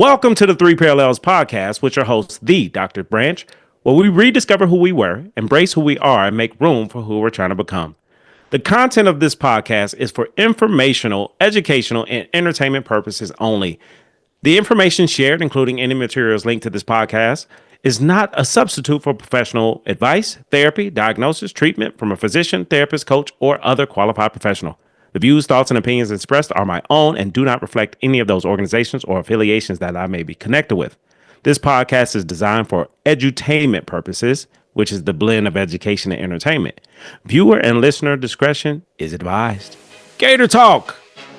Welcome to the Three Parallels podcast with your host, the Dr. Branch, where we rediscover who we were, embrace who we are, and make room for who we're trying to become. The content of this podcast is for informational, educational, and entertainment purposes only. The information shared, including any materials linked to this podcast, is not a substitute for professional advice, therapy, diagnosis, treatment from a physician, therapist, coach, or other qualified professional. The views, thoughts, and opinions expressed are my own and do not reflect any of those organizations or affiliations that I may be connected with. This podcast is designed for edutainment purposes, which is the blend of education and entertainment. Viewer and listener discretion is advised. Gator Talk.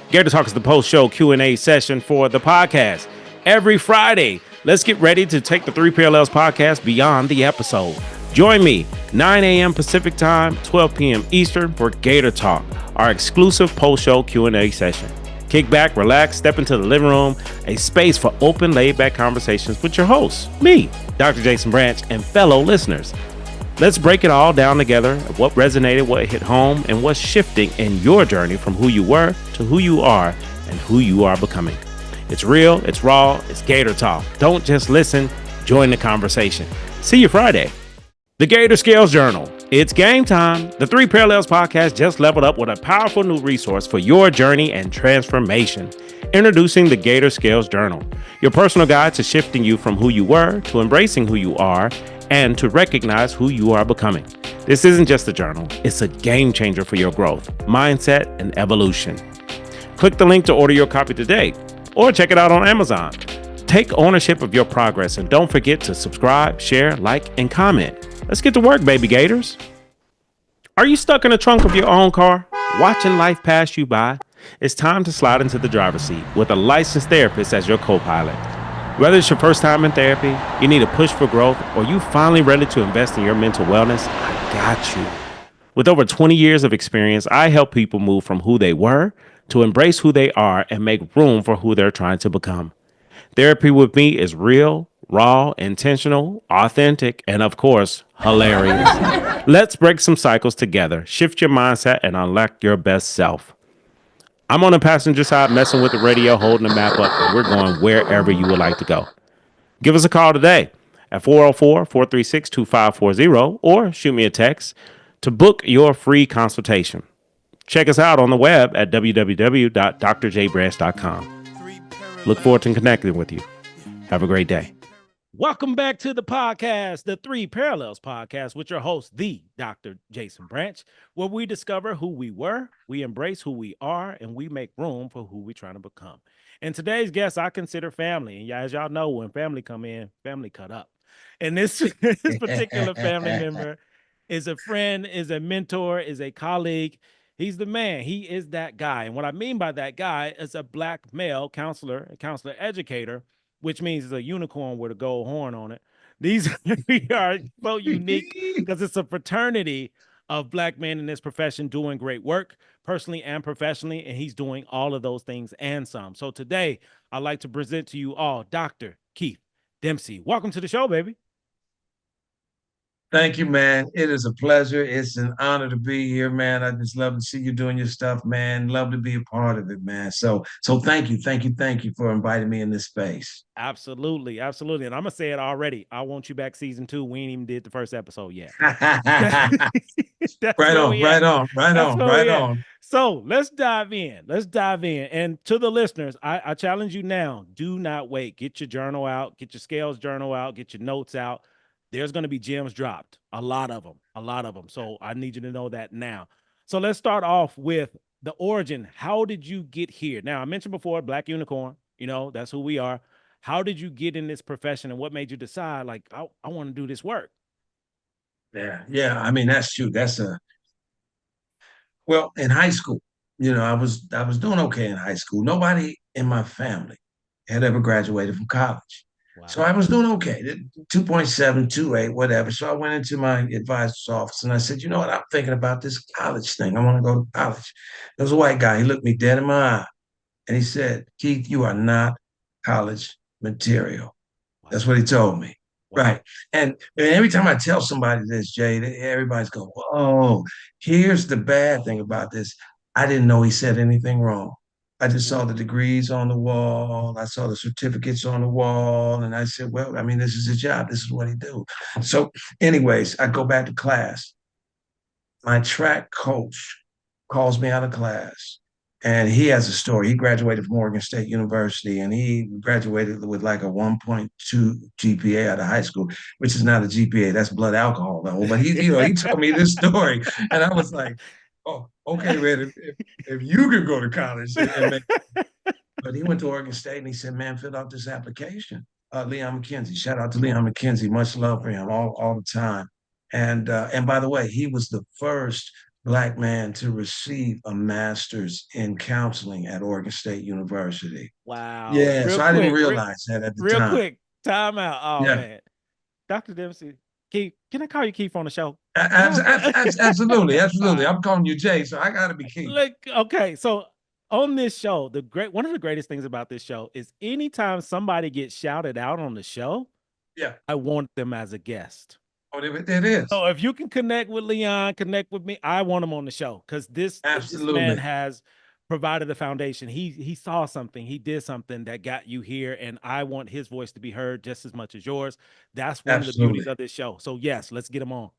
Gator Talk is the post-show Q&A session for the podcast. Every Friday, let's get ready to take the Three Parallels podcast beyond the episode. Join me, 9 a.m. Pacific Time, 12 p.m. Eastern for Gator Talk, our exclusive post-show Q&A session. Kick back, relax, step into the living room, a space for open, laid-back conversations with your hosts, me, Dr. Jason Branch, and fellow listeners. Let's break it all down together, what resonated, what hit home, and what's shifting in your journey from who you were to who you are and who you are becoming. It's real, it's raw, it's Gator Talk. Don't just listen, join the conversation. See you Friday. The Gator Scales Journal. It's game time. The Three Parallels podcast just leveled up with a powerful new resource for your journey and transformation. Introducing the Gator Scales Journal, your personal guide to shifting you from who you were to embracing who you are and to recognize who you are becoming. This isn't just a journal, it's a game changer for your growth, mindset, and evolution. Click the link to order your copy today or check it out on Amazon. Take ownership of your progress and don't forget to subscribe, share, like, and comment. Let's get to work, baby Gators. Are you stuck in the trunk of your own car, watching life pass you by? It's time to slide into the driver's seat with a licensed therapist as your co-pilot. Whether it's your first time in therapy, you need a push for growth, or you finally ready to invest in your mental wellness, I got you. With over 20 years of experience, I help people move from who they were to embrace who they are and make room for who they're trying to become. Therapy with me is real, raw, intentional, authentic, and of course, hilarious. Let's break some cycles together, shift your mindset, and unlock your best self. I'm on the passenger side messing with the radio, holding the map up, and we're going wherever you would like to go. Give us a call today at 404-436-2540 or shoot me a text to book your free consultation. Check us out on the web at www.drjbranch.com. Look forward to connecting with you. Have a great day. Welcome back to the podcast, the Three Parallels podcast with your host, the Dr. Jason Branch, where we discover who we were, we embrace who we are, and we make room for who we're trying to become. And today's guest, I consider family. And as y'all know, when family come in, family cut up. And this particular family member is a friend, is a mentor, is a colleague. He's the man. He is that guy. And what I mean by that guy is a black male counselor, a counselor educator, which means it's a unicorn with a gold horn on it. These we are so unique because it's a fraternity of black men in this profession doing great work, personally and professionally, and he's doing all of those things and some. So today, I'd like to present to you all Dr. Keith Dempsey. Welcome to the show, baby. Thank you, man. It is a pleasure. It's an honor to be here, man. I just love to see you doing your stuff, man. Love to be a part of it, man. So thank you for inviting me in this space. Absolutely, absolutely. And I'm gonna say it already. I want you back season 2. We ain't even did the first episode yet. Right on, right on, right on, right on. So let's dive in. Let's dive in. And to the listeners, I challenge you now. Do not wait. Get your journal out, get your scales journal out, get your notes out. There's going to be gems dropped, a lot of them. So I need you to know that now. So let's start off with the origin. How did you get here? Now, I mentioned before, Black Unicorn, that's who we are. How did you get in this profession and what made you decide, like, I want to do this work? Yeah. I mean, that's true. Well, in high school, I was doing okay in high school. Nobody in my family had ever graduated from college. Wow. So I was doing okay, 2.7, 2.8, whatever. So I went into my advisor's office and I said, you know what, I'm thinking about this college thing. I want to go to college. There was a white guy. He looked me dead in my eye and he said, Keith, you are not college material. Wow. That's what he told me. Wow. Right. And every time I tell somebody this, Jay, everybody's going, whoa, here's the bad thing about this. I didn't know he said anything wrong. I just saw the degrees on the wall. I saw the certificates on the wall. And I said, well, I mean, this is his job. This is what he do. So anyways, I go back to class. My track coach calls me out of class and he has a story. He graduated from Oregon State University and he graduated with like a 1.2 GPA out of high school, which is not a GPA, that's blood alcohol level. But he told me this story and I was like, oh, okay, man, if you could go to college and make, but he went to Oregon State and he said, man, fill out this application. Leon McKenzie, shout out to Leon McKenzie, much love for him all the time. And by the way, he was the first Black man to receive a master's in counseling at Oregon State University. Wow. Yeah, Real so I didn't quick, realize that at the real time. quick. Time out. Oh Yeah, man. Dr. Dempsey, Keith, can I call you Keith on the show? absolutely, All absolutely. right. I'm calling you Jay, so I got to be Keith. Like, okay, so on this show, one of the greatest things about this show is anytime somebody gets shouted out on the show, Yeah, I want them as a guest. oh, it is. So if you can connect with Leon, connect with me, I want him on the show because this man Absolutely, has provided a foundation. He saw something, he did something that got you here, and I want his voice to be heard just as much as yours. That's one of the beauties absolutely. of this show. So yes, let's get him on.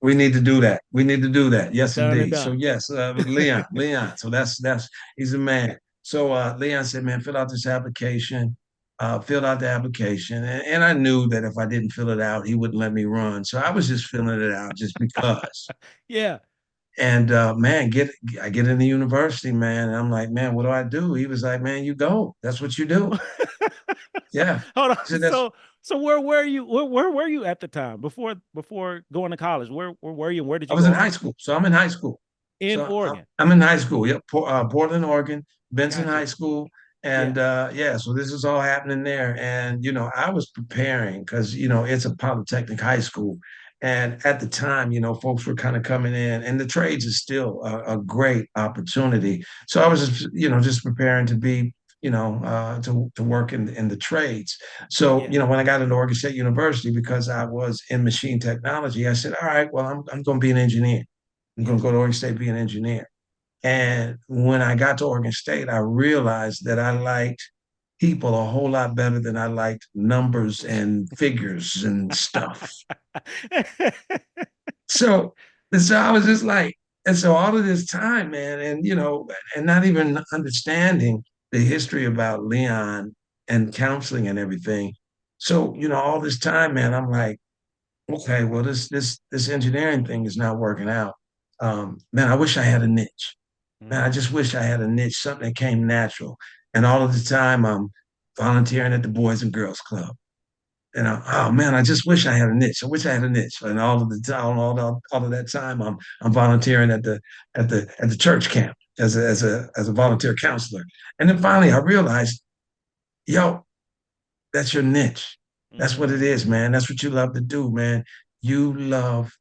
We need to do that. We need to do that. Yes, Done and indeed. So done. yes, Leon. So that's he's a man. So Leon said, man, fill out this application. Filled out the application, and I knew that if I didn't fill it out, he wouldn't let me run. So I was just filling it out just because. Yeah. And man, I get in the university, man, and I'm like, man, what do I do? He was like, man, you go. That's what you do. So Yeah. hold I said on. that's So where were you? Where were you at the time before going to college? Where were you? And where did I you was in grow high up? school. So I'm in high school. In So Oregon. I'm in high school. Yep. Portland, Oregon, Benson Got High you. School. Yeah. And yeah, so this is all happening there. And, I was preparing because, it's a polytechnic high school. And at the time, folks were kind of coming in, and the trades is still a great opportunity. So I Yeah. was just, just preparing to be, to work in the trades. So, Yeah. when I got into Oregon State University, because I was in machine technology, I said, all right, well, I'm going to be an engineer. I'm going Yeah. to go to Oregon State, be an engineer. And when I got to Oregon State, I realized that I liked people a whole lot better than I liked numbers and figures and stuff. So, so I was just like, and so all of this time, man, and and not even understanding the history about Leon and counseling and everything. So, all this time, man, I'm like, okay, well, this engineering thing is not working out. Man, I wish I had a niche. Man, I just wish I had a niche, something that came natural. And all of the time, I'm volunteering at the Boys and Girls Club. Oh man, I just wish I had a niche. I wish I had a niche. And all of the time, all of that time, I'm volunteering at the church camp as a volunteer counselor. And then finally, I realized, yo, that's your niche. That's what it is, man. That's what you love to do, man. You love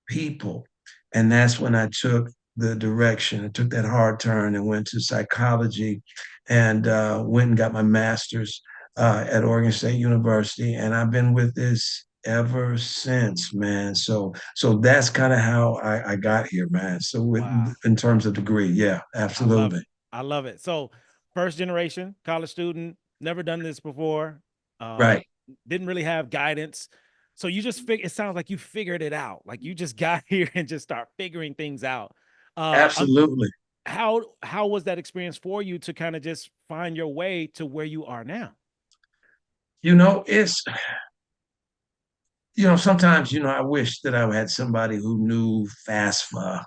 people. And that's when I took the direction. I took that hard turn and went to psychology and went and got my master's at Oregon State University. And I've been with this ever since, man. So that's kind of how I got here, man. So Wow. in terms of degree, yeah, I love it. absolutely. I love it. So first generation college student, never done this before. Right. Didn't really have guidance. So you just it sounds like you figured it out. Like you just got here and just start figuring things out. Um, Absolutely. how was that experience for you to kind of just find your way to where you are now? It's sometimes, I wish that I had somebody who knew FAFSA,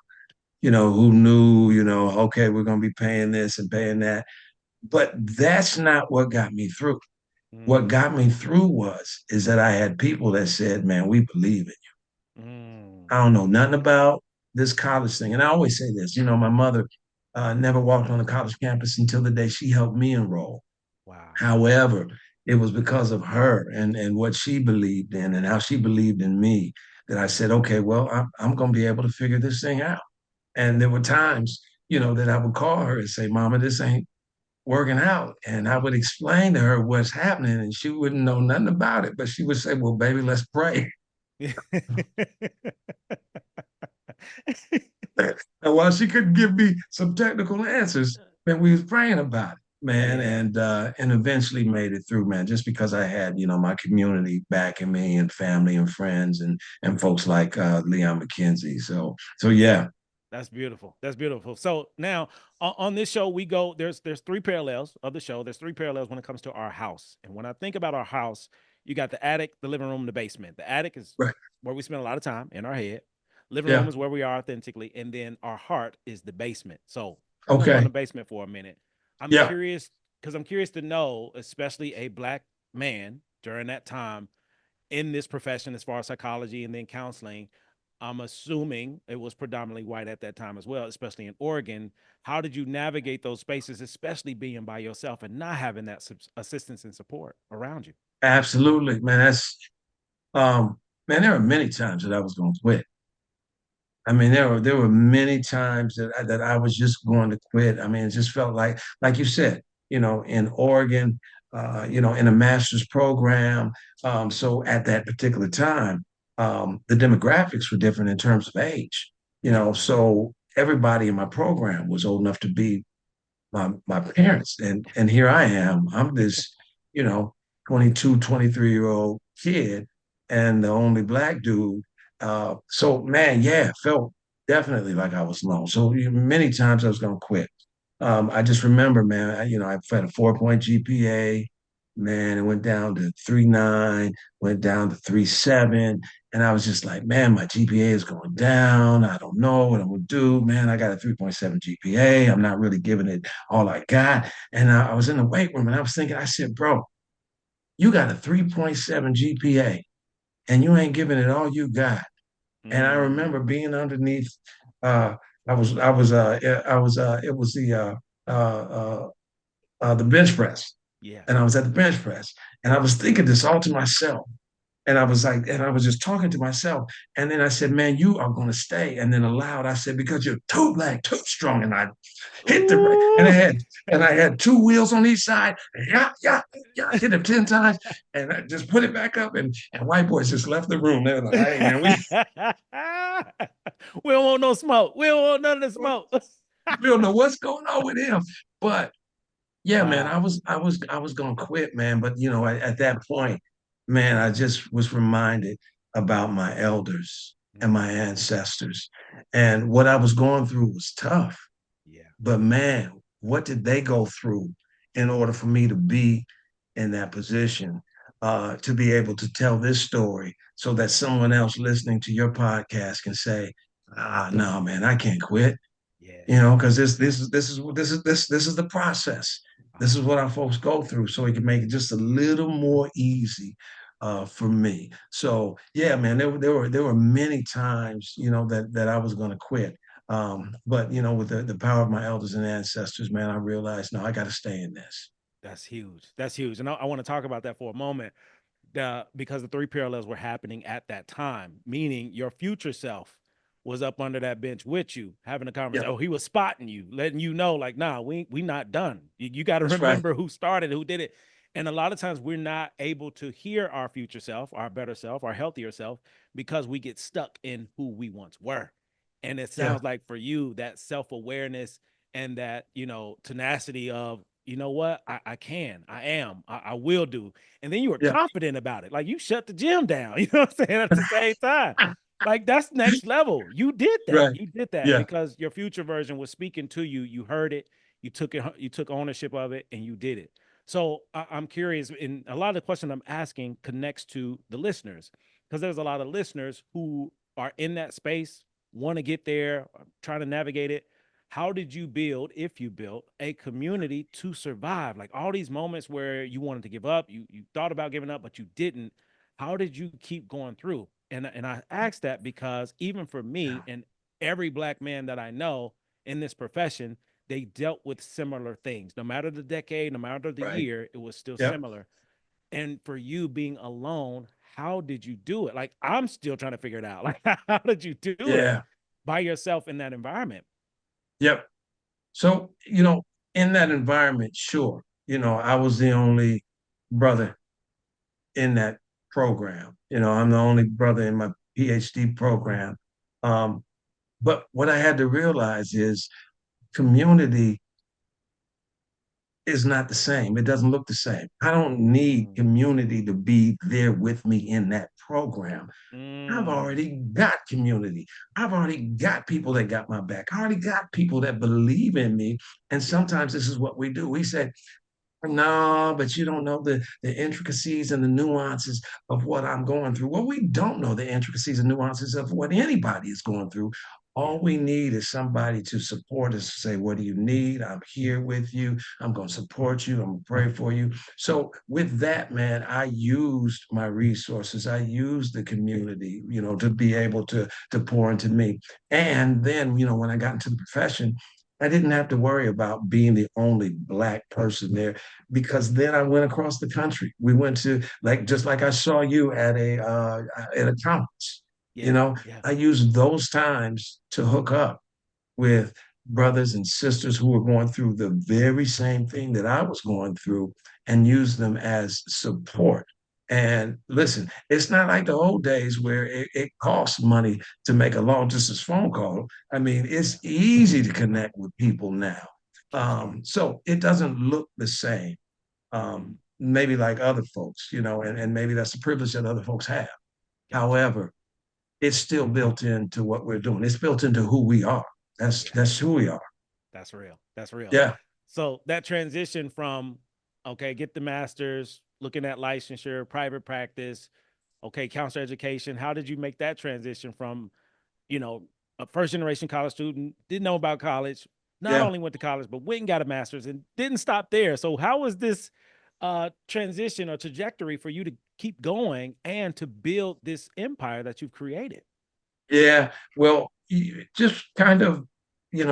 who knew, okay, we're going to be paying this and paying that. But that's not what got me through. What Mm, got me through is that I had people that said, man, we believe in you. mm, I don't know nothing about this college thing. And I always say this, my mother never walked on a college campus until the day she helped me enroll. wow. However, it was because of her and what she believed in and how she believed in me that I said, okay, well, I'm going to be able to figure this thing out. And there were times, that I would call her and say, Mama, this ain't working out. And I would explain to her what's happening, and she wouldn't know nothing about it. But she would say, well, baby, let's pray. And while she couldn't give me some technical answers, man, we was praying about it, man, Yeah. and eventually made it through, man, just because I had, my community backing me and family and friends and folks like Leon McKenzie. So yeah. That's beautiful. That's beautiful. So now on this show, we go. There's three parallels of the show. There's three parallels when it comes to our house. And when I think about our house, you got the attic, the living room, the basement. The attic is Right. where we spend a lot of time in our head. Living room Yeah. is where we are authentically, and then our heart is the basement. So focus on the Okay. basement for a minute. I'm Yeah. curious because I'm curious to know, especially a black man during that time in this profession as far as psychology and then counseling. I'm assuming it was predominantly white at that time as well, especially in Oregon. How did you navigate those spaces, especially being by yourself and not having that assistance and support around you? Absolutely, man. Man, there were many times that I was going to quit. I mean, there were many times that I was just going to quit. I mean, it just felt like you said, in Oregon, in a master's program. So at that particular time, the demographics were different in terms of age. So everybody in my program was old enough to be my parents. And here I am. I'm this, you know, 22, 23-year-old kid and the only black dude. So man, yeah, felt definitely like I was alone. So many times I was gonna quit. I just remember, man, I had a 4-point GPA. Man, it went down to 3.9, went down to 3.7. And I was just like, man, my GPA is going down. I don't know what I'm gonna do. Man, I got a 3.7 GPA. I'm not really giving it all I got. And I was in the weight room and I was thinking, I said, bro, you got a 3.7 GPA and you ain't giving it all you got. And I remember Mm, being underneath, uh, it was the bench press. yeah. And I was at the bench press and I was thinking this all to myself. And I was like, and I was just talking to myself. And then I said, man, you are going to stay. And then aloud, I said, because you're too black, too strong. And I hit the brake. And Ooh. I had two wheels on each side. Yeah, yeah, yeah. Hit them 10 times. And I just put it back up. And white boys just left the room. They were like, hey, man, We don't want no smoke. We don't want none of the smoke. we don't know what's going on with him. But yeah, man, I Wow. was I was I was gonna quit, man. But at that point, man, I just was reminded about my elders and my Mm, ancestors. And what I was going through was tough. yeah. But man, what did they go through in order for me to be in that position, to be able to tell this story so that someone else listening to your podcast can say, no, man, I can't quit, Yeah. because this is the process. This is what our folks go through, so it can make it just a little more easy for me. So yeah, man, there were many times that I was going to quit, but with the power of my elders and ancestors, man, I realized no, I got to stay in this. That's huge. That's huge. And I want to talk about that for a moment. Because the three parallels were happening at that time, meaning your future self was up under that bench with you, having a Yeah, conversation. Oh, he was spotting you, letting you know, like, nah, we not done. You got to that's right. remember who started, who did it. And a lot of times we're not able to hear our future self, our better self, our healthier self, because we get stuck in who we once were. And it Yeah, sounds like for you, that self-awareness and that, tenacity of, you know what, I can, I am, I will do, and then you were yeah, confident about it. Like you shut the gym down. You know what I'm saying? At the same time. Like that's next level. You did that. right. You did that Yeah, because your future version was speaking to you. You heard it. You took ownership of it, and you did it. So I'm curious, and a lot of the question I'm asking connects to the listeners because there's a lot of listeners who are in that space, want to get there, trying to navigate it. How did you build, if you built, a community to survive? Like all these moments where you wanted to give up, you thought about giving up, but you didn't. How did you keep going through? And I asked that because even for me yeah. and every black man that I know in this profession, they dealt with similar things. No matter the decade, no matter the Right. year, it was still Yep. similar. And for you being alone, how did you do it? Like I'm still trying to figure it out. Like how did you do it Yeah. by yourself in that environment? Yep. So, in that environment, sure, I was the only brother in that program. I'm the only brother in my PhD program. But what I had to realize is community is not the same. It doesn't look the same. I don't need Mm, community to be there with me in that program. I've mm, already got community. I've already got people that got my back. I already got people that believe in me. And yeah, sometimes this is what we do. We say, no, but you don't know the intricacies and the nuances of what I'm going through. Well, we don't know the intricacies and nuances of what anybody is going through. yeah, All we need is somebody to support us, to say, what do you need? I'm here with you. I'm going to support you. I'm going to pray for you. So with that, man, I used my resources. I used the community, to be able to pour into me. And then, when I got into the profession, I didn't have to worry about being the only Black person there because then I went across the country. We went to just like I saw you at a conference. You yeah, know, yeah, I used those times to hook up with brothers and sisters who were going through the very same thing that I was going through and use them as support. And listen, it's not like the old days where it costs money to make a long distance phone call. I mean, yeah. it's easy to connect with people now. That's right. So it doesn't look the same, Mm, maybe like other folks, and maybe that's the privilege that other folks have. gotcha. However, it's still built into what we're doing. It's built into who we are. That's Yeah, that's who we are. that's real. That's real. Yeah, So that transition from, okay, get the master's, looking at licensure, private practice, okay, counselor education. How did you make that transition from, you know, a first generation college student, didn't know about college, not yeah. only went to college, but went and got a master's and didn't stop there. So how was this transition or trajectory for you to keep going and to build this empire that you've created? Yeah, well, just kind of,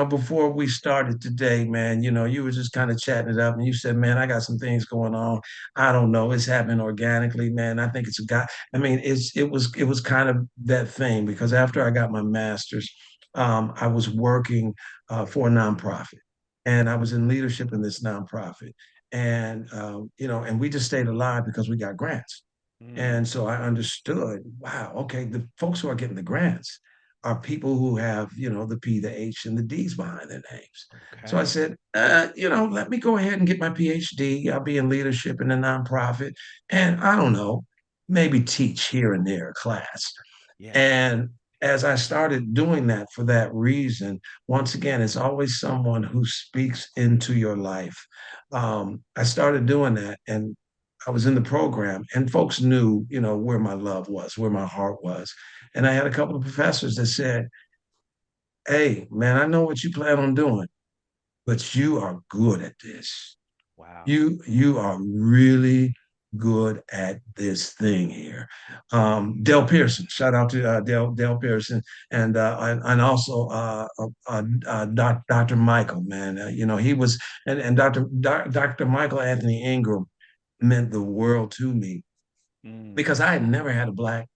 before we started today, man, you were just kind of chatting it up and you said, man, I got some things going on. I don't know. It's happening organically, man. I think it's a guy. I mean, it was kind of that thing because after I got my master's, I was working for a nonprofit and I was in leadership in this nonprofit. And we just stayed alive because we got grants. Mm, And so I understood, wow, okay, the folks who are getting the grants are people who have, the P, the H, and the D's behind their names. So I okay. said, let me go ahead and get my PhD. I'll be in leadership in a nonprofit. And I don't know, maybe teach here and there a class. Yeah. And as I started doing that for that reason, once again, it's always someone who speaks into your life. I started doing that and I was in the program and folks knew, where my love was, where my heart was. And I had a couple of professors that said, hey, man, I know what you plan on doing, but you are good at this. Wow. You are really good at this thing here. Dale Pearson, shout out to Dale Pearson, and also Dr. Michael, man. He was and Dr. Michael Anthony Ingram meant the world to me Mm, because I had never had a Black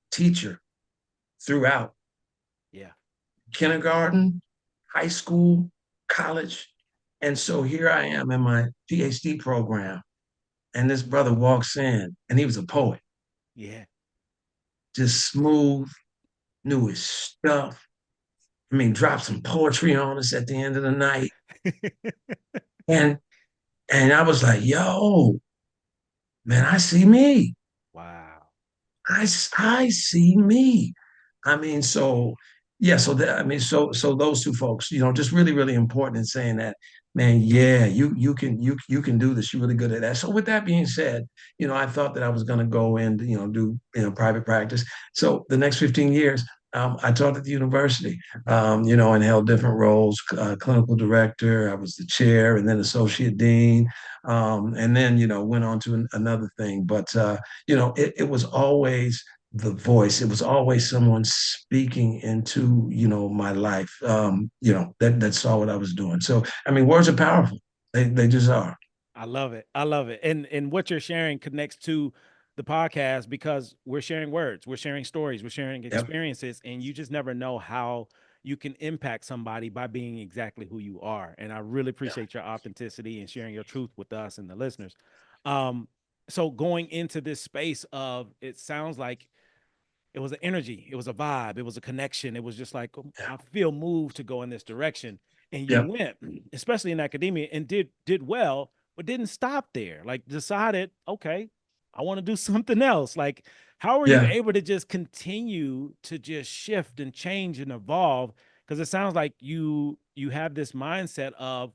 teacher throughout yeah. kindergarten, high school, college. And so here I am in my PhD program, and this brother walks in, and he was a poet, Yeah. just smooth, knew his stuff. I mean, dropped some poetry on us at the end of the night. And and I was like, yo, man, I see me. Wow. I see me. I mean, so yeah, so that I mean, so those two folks, just really, really important in saying that, man, yeah, you can do this. You're really good at that. So with that being said, I thought that I was gonna go and do private practice. So the next 15 years, I taught at the university, and held different roles, clinical director, I was the chair and then associate dean, and then, went on to another thing. But it was always the voice. It was always someone speaking into, my life, that saw what I was doing. So, I mean, words are powerful. They just are. I love it. I love it. And what you're sharing connects to the podcast because we're sharing words, we're sharing stories, we're sharing Yep. experiences, and you just never know how you can impact somebody by being exactly who you are. And I really Yeah. appreciate your authenticity and sharing your truth with us and the listeners. Um, so going into this space of it sounds like it was an energy, it was a vibe, it was a connection. It was just like Yeah. I feel moved to go in this direction. And you Yep. went, especially in academia, and did well, but didn't stop there. Like decided, okay, I want to do something else. Like, how are you Yeah. able to just continue to just shift and change and evolve? Because it sounds like you have this mindset of,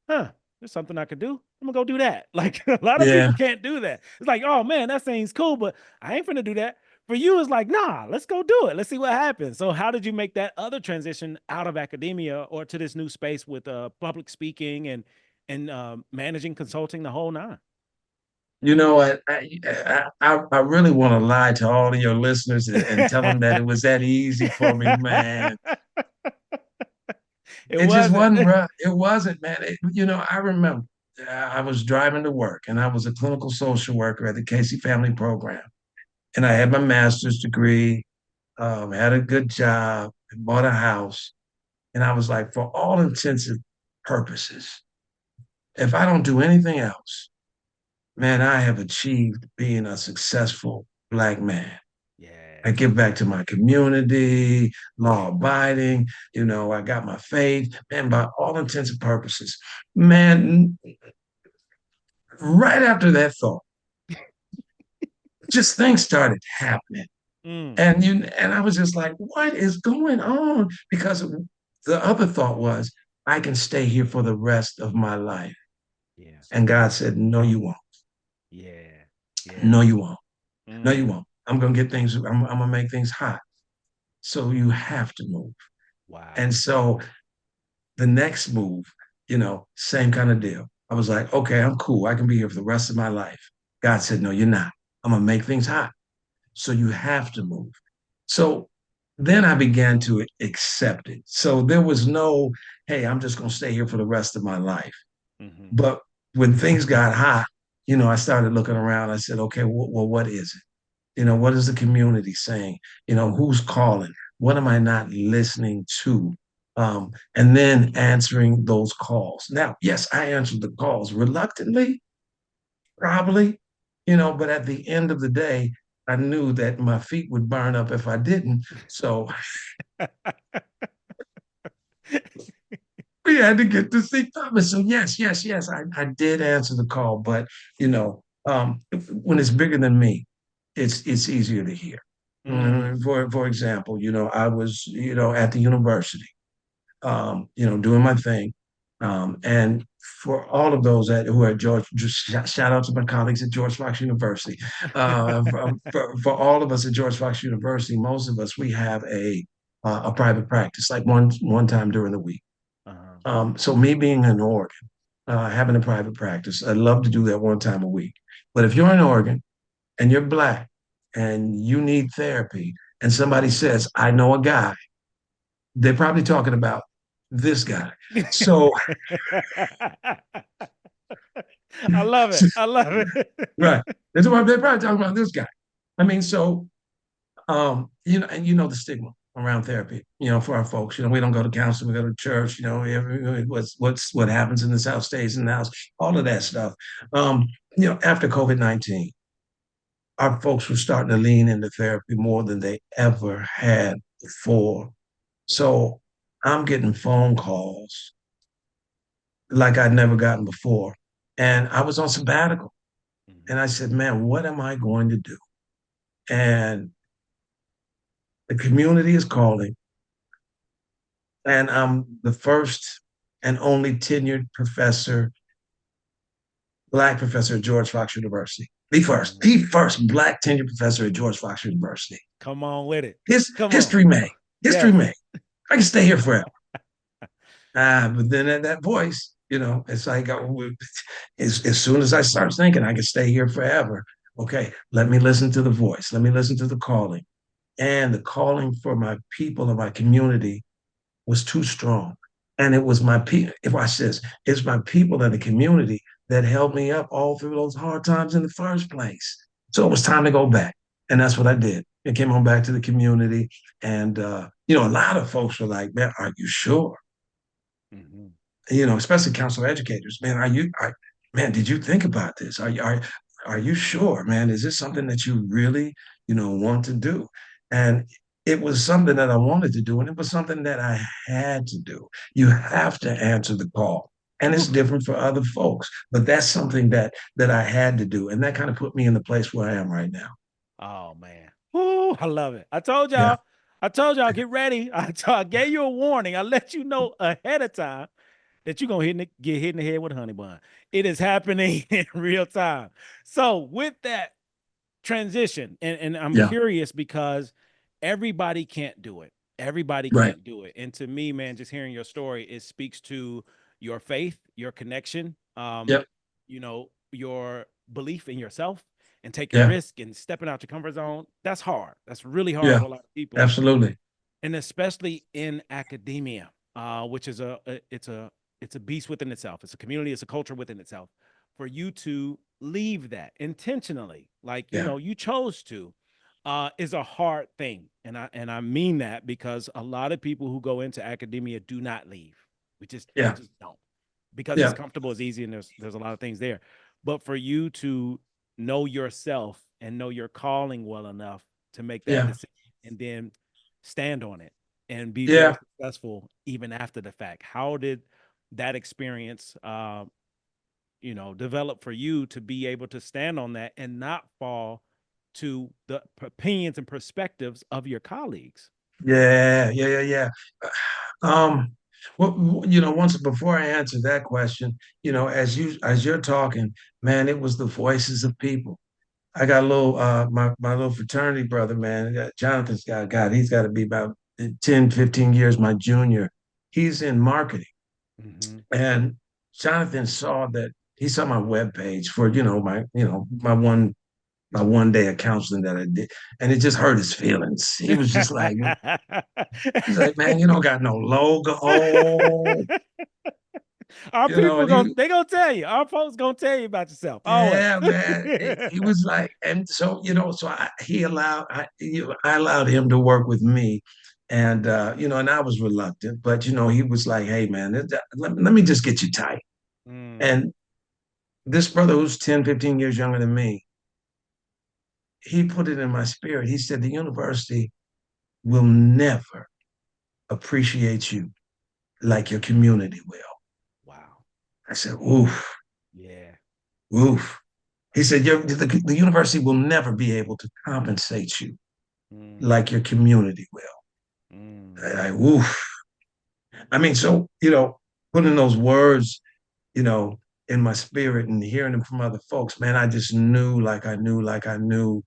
huh, there's something I could do. I'm gonna go do that. Like a lot of Yeah. people can't do that. It's like, oh man, that seems cool, but I ain't finna do that. For you, it's like, nah, let's go do it. Let's see what happens. So, how did you make that other transition out of academia or to this new space with public speaking and managing, consulting, the whole nine? You know what? I really want to lie to all of your listeners and tell them that it was that easy for me, man. It It just wasn't. wasn't, bro. It wasn't, man. I remember I was driving to work and I was a clinical social worker at the Casey Family Program. And I had my master's degree, had a good job, and bought a house. And I was like, for all intensive purposes, if I don't do anything else, man, I have achieved being a successful Black man. I Yes. give back to my community, law abiding, I got my faith, man, by all intents and purposes. Man, right after that thought, just things started happening. Mm, And I was just like, what is going on? Because the other thought was, I can stay here for the rest of my life. yeah. And God said, no, you won't. Yeah. No, Yeah. you won't. No, you Mm, won't. I'm gonna get things, I'm gonna make things hot. So you have to move. wow. And so the next move, same kind of deal. I was like, okay, I'm cool. I can be here for the rest of my life. God said, no, you're not. I'm gonna make things hot. So you have to move. So then I began to accept it. So there was no, hey, I'm just gonna stay here for the rest of my life. Hmm. But when things got hot, I started looking around. I said, okay, well, what is it? What is the community saying? Who's calling? What am I not listening to? And then answering those calls. Now, yes, I answered the calls reluctantly, probably, but at the end of the day, I knew that my feet would burn up if I didn't. So we had to get to see Thomas. So yes, yes, yes, I did answer the call, but when it's bigger than me, it's easier to hear. Mm, For example, I was at the university, doing my thing, and for all of those who are at George, just shout out to my colleagues at George Fox University. For all of us at George Fox University, most of us we have a private practice, like one time during the week. uh-huh. So me being in Oregon, having a private practice, I'd love to do that one time a week. But if you're in Oregon and you're Black and you need therapy, and somebody says, I know a guy, they're probably talking about this guy. So, I love it. I love right. it. They're probably talking about this guy. I mean, so, and the stigma around therapy, for our folks, we don't go to counseling, we go to church, what happens in this house stays in the house, all of that stuff. Um, after COVID-19, our folks were starting to lean into therapy more than they ever had before. Yeah. So I'm getting phone calls like I'd never gotten before. And I was on sabbatical. And Mhm. I said, man, what am I going to do? And the community is calling. And I'm the first and only tenured professor, Black professor at George Fox University. Mhm. The first Black tenured professor at George Fox University. Come on with it. His Come on. history made. History Yes. made. I can stay here forever. But then at that voice, it's like as soon as I start thinking I can stay here forever, okay, let me listen to the voice. Let me listen to the calling. And the calling for my people and my community was too strong. And it was my people, if I says, it's my people and the community that held me up all through those hard times in the first place. So it was time to go back. And that's what I did. I came on back to the community. And, a lot of folks were like, man, are you sure? Mhm. Especially counselor educators, man, man, did you think about this? Are you sure, man? Is this something that you really, want to do? And it was something that I wanted to do, and it was something that I had to do. You have to answer the call. And it's different for other folks. But that's something that I had to do. And that kind of put me in the place where I am right now. Oh man. Woo, I love it. I told Yeah. y'all. I told y'all get ready. I gave you a warning. I let you know ahead of time that you're gonna get hit in the head with a honey bun. It is happening in real time. So with that transition, and I'm Yeah. curious because everybody can't do it. Everybody Right. can't do it. And to me, man, just hearing your story, it speaks to your faith, your connection, Yep. your belief in yourself and taking Yeah. risk and stepping out your comfort zone. That's hard. That's really hard Yeah. for a lot of people, Absolutely. and especially in academia, which is it's a beast within itself. It's a community. It's a culture within itself. For you to leave that intentionally, like Yeah. you chose to, is a hard thing, and I mean that because a lot of people who go into academia do not leave. We Yeah. just don't, because it's Yeah. comfortable, it's easy, and there's a lot of things there. But for you to know yourself and know your calling well enough to make that Yeah. decision and then stand on it and be very Yeah. successful even after the fact. How did that experience develop for you to be able to stand on that and not fall to the opinions and perspectives of your colleagues? Yeah. Yeah. Yeah. Yeah. Um, well, once before I answer that question, as you're talking, man, it was the voices of people. I got a little my little fraternity brother, man. Jonathan's he's got to be about 10, 15 years my junior. He's in marketing. Mm-hmm. And Jonathan saw that he saw my webpage for, my one day of counseling that I did. And it just hurt his feelings. He's like, man, you don't got no logo, Our people and gonna they gonna tell you. Our folks gonna tell you about yourself always. yeah, man. He was like, and so, I allowed him to work with me. And, and I was reluctant, but, he was like, hey, man, let me just get you tight. Mm, And this brother who's 10, 15 years younger than me, he put it in my spirit. He said, the university will never appreciate you like your community will. wow. I said, oof, Yeah. oof. He said, the university will never be able to compensate you Mm, like your community will. mm, Oof. I mean, so, putting those words, you know, in my spirit and hearing them from other folks, man, I just knew, like I knew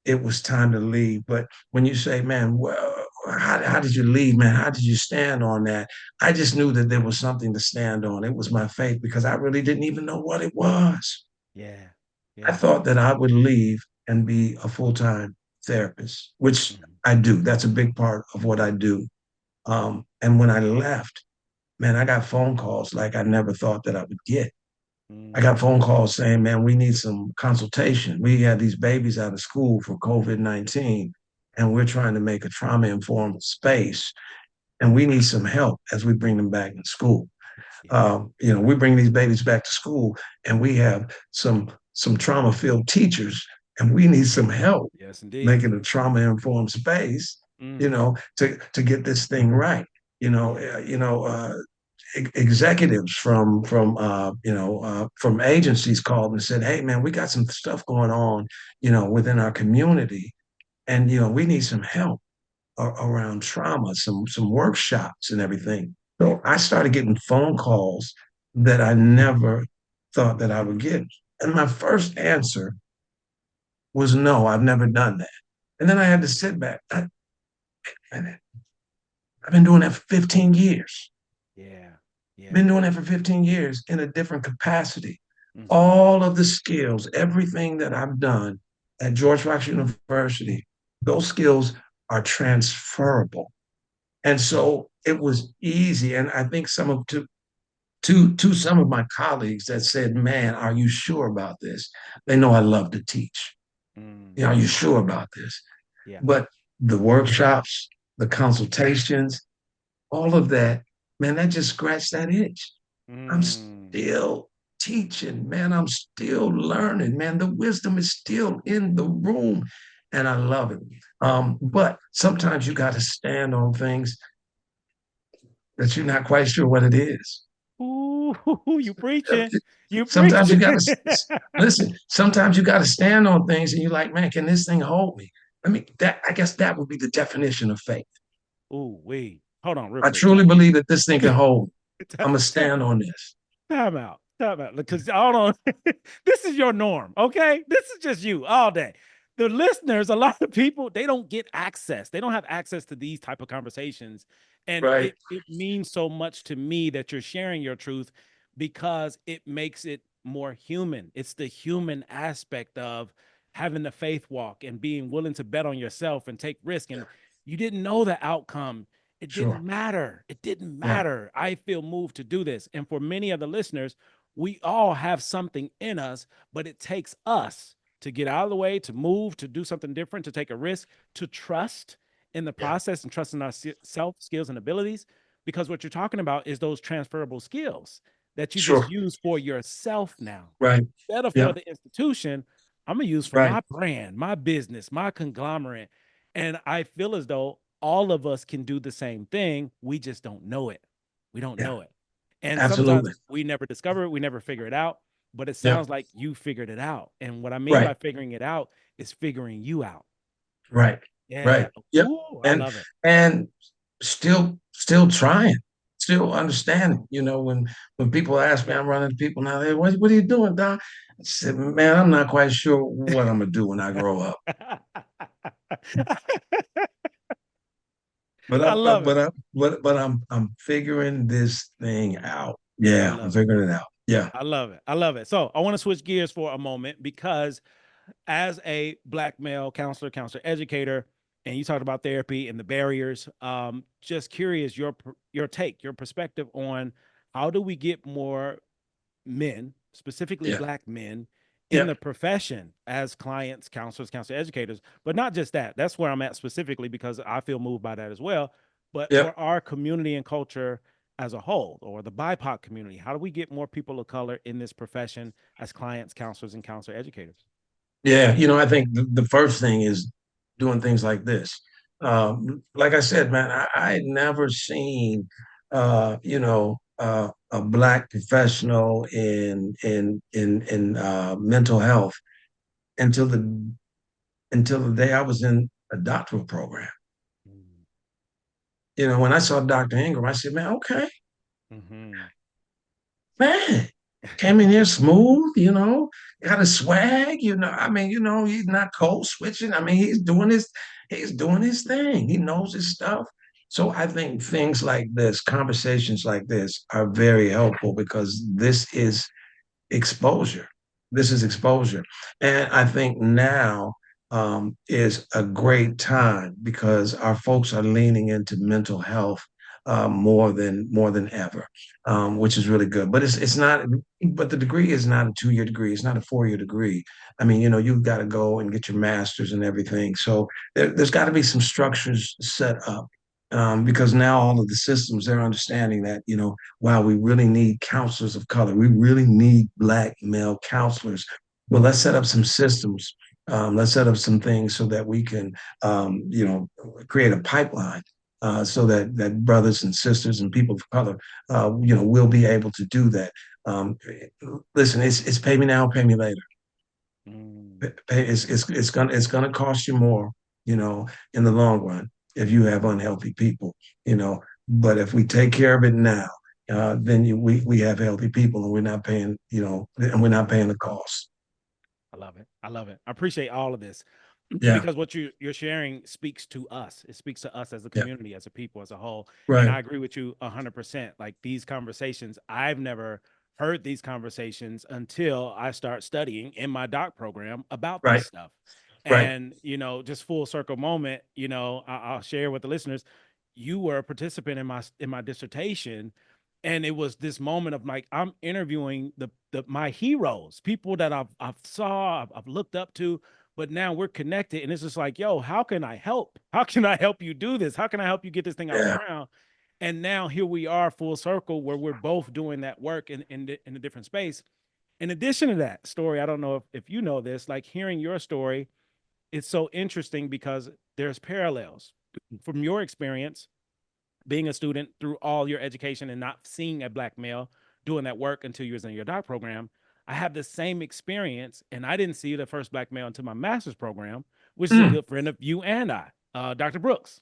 it was time to leave. But when you say, man, well, how did you leave, man? How did you stand on that? I just knew that there was something to stand on. It was my faith because I really didn't even know what it was. yeah. I Yeah. thought that I would leave and be a full-time therapist, which Mm, I do. That's a big part of what I do. And when I left, man, I got phone calls like I never thought that I would get. I got mm, phone calls saying, man, we need some consultation. We had these babies out of school for COVID-19, and we're trying to make a trauma informed space, and we need some help as we bring them back in school. yeah. We bring these babies back to school, and we have some trauma filled teachers, and we need some help Yes, indeed. making a trauma informed space, Mm-hmm. to get this thing right. Yeah. Executives from agencies called and said, "Hey, man, we got some stuff going on, within our community, and we need some help around trauma, some workshops and everything." So I started getting phone calls that I never thought that I would get, and my first answer was no, I've never done that. And then I had to sit back. I've been doing that for 15 years. Yeah. Yeah. Been doing that for 15 years in a different capacity. Mm-hmm. All of the skills, everything that I've done at George Fox University, those skills are transferable. And so it was easy. And I think to some of my colleagues that said, man, are you sure about this? They know I love to teach. Mm, Are you sure about this? yeah. But the workshops, the consultations, all of that, man, that just scratched that itch. I'm Mm, still teaching, man. I'm still learning, man. The wisdom is still in the room, and I love it. But sometimes you got to stand on things that you're not quite sure what it is. Ooh, you preaching. You Sometimes you got preaching. to listen. Sometimes you got to stand on things, and you're like, man, can this thing hold me? I mean, that I guess that would be the definition of faith. Ooh, wait. Hold on real I quick. Time, truly believe that this thing can hold. I'm gonna time, stand on this. time out. Time out. Because hold on. This is your norm, okay? This is just you all day. The listeners, a lot of people, they don't get access. They don't have access to these type of conversations. And Right. it means so much to me that you're sharing your truth because it makes it more human. It's the human aspect of having the faith walk and being willing to bet on yourself and take risk. Yeah. And you didn't know the outcome. It didn't Sure. matter. It didn't Yeah. matter. I feel moved to do this. And for many of the listeners, we all have something in us, but it takes us to get out of the way, to move, to do something different, to take a risk, to trust in the Yeah. process and trust in our self skills and abilities. Because what you're talking about is those transferable skills that you just Sure. use for yourself now. Right. Instead of for Yeah. the institution, I'm gonna use for Right. my brand, my business, my conglomerate. And I feel as though all of us can do the same thing. We just don't know it. We don't Yeah. know it. And sometimes Absolutely. we never discover it, we never figure it out. But it Yeah. sounds like you figured it out. And what I mean Right. by figuring it out is figuring you out. Right. Yeah. Right. Yep. Ooh, I And love it. and still trying, still understanding. When people ask me, I'm running to people now. Hey, what are you doing, Don? I said, man, I'm not quite sure what I'm gonna do when I grow up. But I I'm love it. but I'm figuring this thing out. I Yeah, I'm love it. figuring it out. Yeah. I love it. I love it. So I want to switch gears for a moment because as a black male counselor, educator, and you talked about therapy and the barriers. Just curious your take, your perspective on how do we get more men, specifically Yeah. black men, in Yeah. the profession as clients, counselor, educators, but not just that. That's where I'm at specifically because I feel moved by that as well. But Yeah. for our community and culture as a whole, or the BIPOC community, how do we get more people of color in this profession as clients, counselors, and counselor educators? Yeah, I think the first thing is doing things like this. Like I said, man, I had never seen, a black professional in mental health until the day I was in a doctoral program. When I saw Dr. Ingram, I said, man, okay, Mm-hmm. man, came in here smooth, got a swag, I mean, he's not code switching. I mean, he's doing his thing. He knows his stuff. So I think things like this, conversations like this are very helpful because this is exposure. This is exposure. And I think now is a great time because our folks are leaning into mental health more than ever, which is really good. But it's not. But the degree is not a 2-year degree. It's not a 4-year degree. I mean, you've got to go and get your master's and everything. So there's got to be some structures set up. Because now all of the systems they're understanding that wow, we really need counselors of color. We really need Black male counselors. Well, let's set up some systems. Let's set up some things so that we can, create a pipeline so that brothers and sisters and people of color, will be able to do that. Um, Listen, it's pay me now, pay me later. Mm, It's gonna cost you more, in the long run if you have unhealthy people, you know. But if we take care of it now, then we have healthy people, and we're not paying, and we're not paying the cost. I love it. I love it. I appreciate all of this Yeah. because what you're sharing speaks to us. It speaks to us as a Yeah. community, as a people, as a whole. And Right. I agree with you 100%. Like these conversations, I've never heard these conversations until I start studying in my doc program about this Right. stuff. Right. And, just full circle moment, I'll share with the listeners. You were a participant in my dissertation, and it was this moment of like I'm interviewing the my heroes, people that I've looked up to, but now we're connected, and it's just like, yo, how can I help? How can I help you do this? How can I help you get this thing off the Yeah. ground? And now here we are, full circle, where we're both doing that work in a different space. In addition to that story, I don't know if you know this, like hearing your story, it's so interesting because there's parallels from your experience being a student through all your education and not seeing a black male doing that work until you was in your doc program. I have the same experience, and I didn't see the first black male until my master's program, which is a Mm. good friend of you and Dr. Brooks.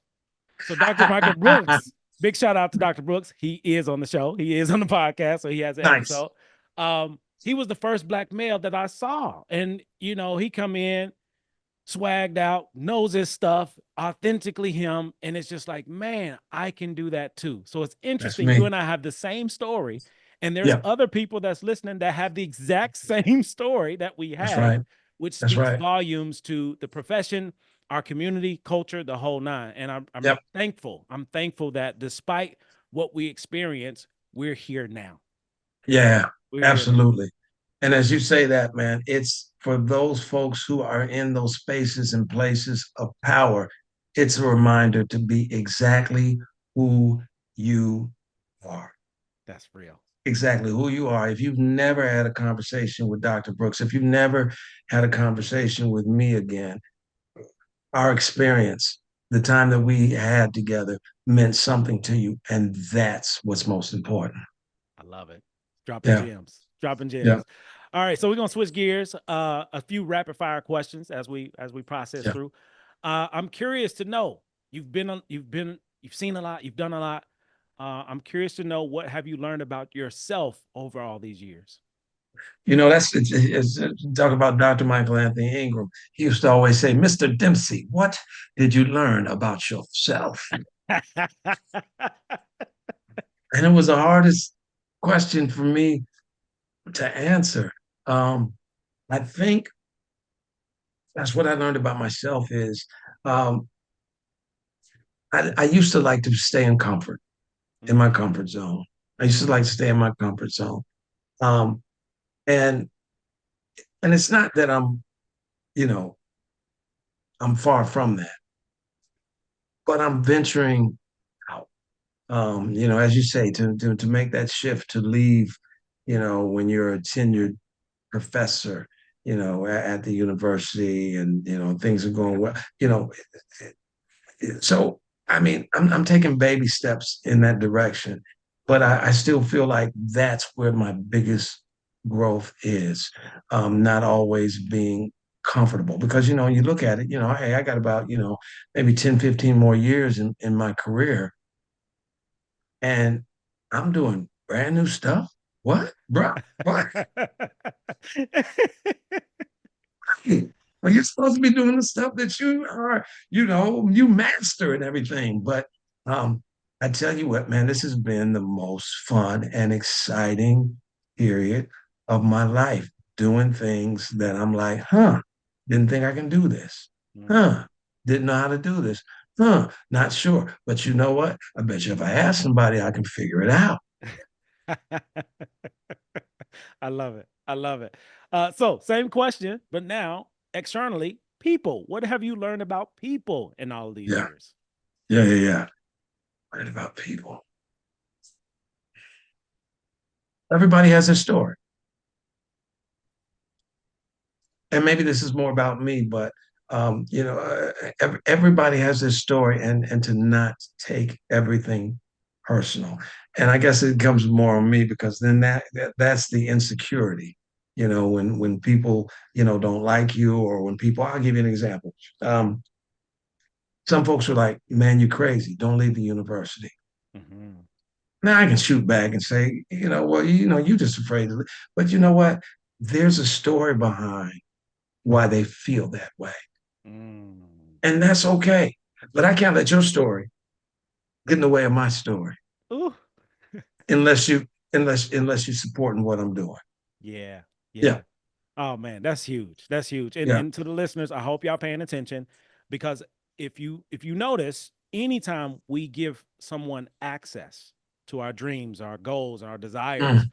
So Dr. Michael Brooks, big shout out to Dr. Brooks. He is on the show. He is on the podcast, so he has an Nice. episode. He was the first black male that I saw, and he come in swagged out, knows his stuff, authentically him. And it's just like, man, I can do that too. So it's That's interesting. You me. and I have the same story. And there's Yep. other people that's listening that have the exact same story that we That's have, right. which That's speaks right. volumes to the profession, our community, culture, the whole nine. And I'm Yep. thankful. I'm thankful that despite what we experience, we're here now. Yeah, We're here now. absolutely. And as you say that, man, it's for those folks who are in those spaces and places of power, it's a reminder to be exactly who you are. That's real. Exactly who you are. If you've never had a conversation with Dr. Brooks, if you've never had a conversation with me again, our experience, the time that we had together meant something to you. And that's what's most important. I love it. Dropping Yeah. gems. Dropping Yeah. gems. All right, so we're gonna switch gears. A few rapid fire questions as we process Yeah. through. I'm curious to know you've seen a lot, you've done a lot. I'm curious to know what have you learned about yourself over all these years. That's talk about Dr. Michael Anthony Ingram. He used to always say, Mr. Dempsey, what did you learn about yourself? And it was the hardest question for me to answer. Um, I think that's what I learned about myself is um, I used to like to stay in my Mm, comfort zone. I used to like to mm, stay in my comfort zone. Um, and and it's not that you know, I'm far from that, but I'm venturing out. As you say, to make that shift, to leave, when you're a tenured professor, at the university, and things are going well. So I mean, I'm taking baby steps in that direction, but I still feel like that's where my biggest growth is. Not always being comfortable because you look at it, hey, I got about maybe 10, 15 more years in my career, and I'm doing brand new stuff. What, bro? What? Well, you're supposed to be doing the stuff that you are, you master and everything. But um, I tell you what, man, this has been the most fun and exciting period of my life, doing things that I'm like, didn't think I can do this. mm. Huh, didn't know how to do this. Not sure. But you know what? I bet you if I ask somebody, I can figure it out. I love it. I love it. So same question, but now externally, people. What have you learned about people in all of these Yeah, years? yeah, yeah, yeah. Right about people. Everybody has a story. And maybe this is more about me, but everybody has this story, and to not take everything personal. And I guess it comes more on me because then that's the insecurity. When people don't like you, or when people, I'll give you an example. Some folks are like, "Man, you're crazy. Don't leave the university." Mm-hmm. Now I can shoot back and say, well, you're just afraid to. But you know what? There's a story behind why they feel that way. Mm. And that's okay. But I can't let your story get in the way of my story Ooh. unless you're supporting what I'm doing. Yeah. Yeah. Yeah. Oh man, that's huge. That's huge. And Yeah. and to the listeners, I hope y'all paying attention because if you notice, anytime we give someone access to our dreams, our goals, our desires, Mm,